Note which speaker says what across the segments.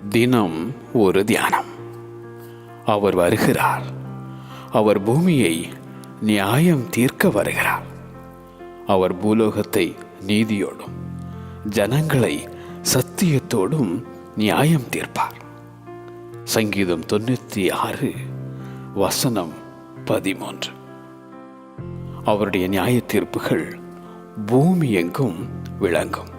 Speaker 1: தினம் ஒரு தியானம். அவர் வருகிறார். அவர் பூமியை நியாயம் தீர்க்க வருகிறார். அவர் பூலோகத்தை நீதியோடும் ஜனங்களை சத்தியத்தோடும் நியாயம் தீர்ப்பார். சங்கீதம் 96 வசனம் 13. அவருடைய நியாய தீர்ப்புகள் பூமி எங்கும் விளங்கும்.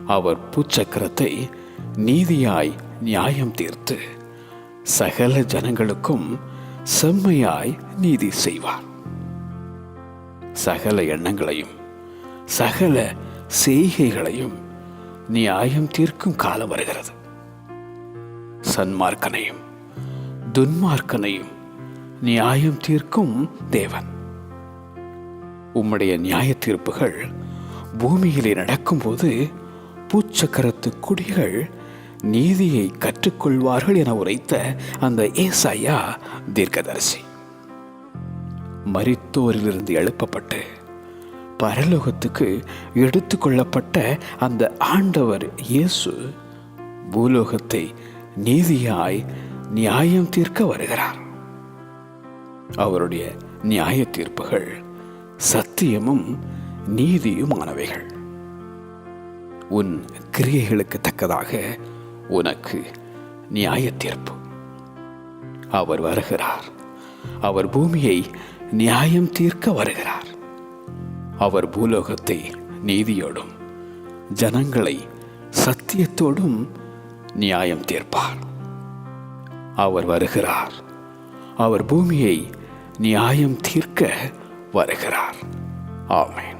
Speaker 1: அவர் பூச்சக்கரத்தை நீதியாய் நியாயம் தீர்த்து சகல ஜனங்களுக்கும் செம்மையாய் நீதி செய்வார். சகல எண்ணங்களையும் சகல செய்கைகளையும் நியாயம் தீர்க்கும் காலம் வருகிறது. சன்மார்க்கனையும் துன்மார்க்கனையும் நியாயம் தீர்க்கும் தேவன். உம்முடைய நியாய தீர்ப்புகள் பூமியிலே நடக்கும்போது பூச்சக்கரத்து குடிகள் நீதியை கற்றுக்கொள்வார்கள் என உரைத்த அந்த ஏசாயா தீர்க்கதரிசி. மரித்தோரிலிருந்து எழுப்பப்பட்டு பரலோகத்துக்கு எடுத்துக்கொள்ளப்பட்ட அந்த ஆண்டவர் இயேசு பூலோகத்தை நீதியாய் நியாயம் தீர்க்க வருகிறார். அவருடைய நியாய தீர்ப்புகள் சத்தியமும் நீதியுமானவைகள். உன் கிரியைகளுக்கு தக்கதாக உனக்கு நியாய தீர்ப்பு. அவர் வருகிறார். அவர் பூமியை நியாயம் தீர்க்க வருகிறார். அவர் பூலோகத்தை நீதியோடும் ஜனங்களை சத்தியத்தோடும் நியாயம் தீர்ப்பார். அவர் வருகிறார். அவர் பூமியை நியாயம் தீர்க்க வருகிறார். ஆமென்.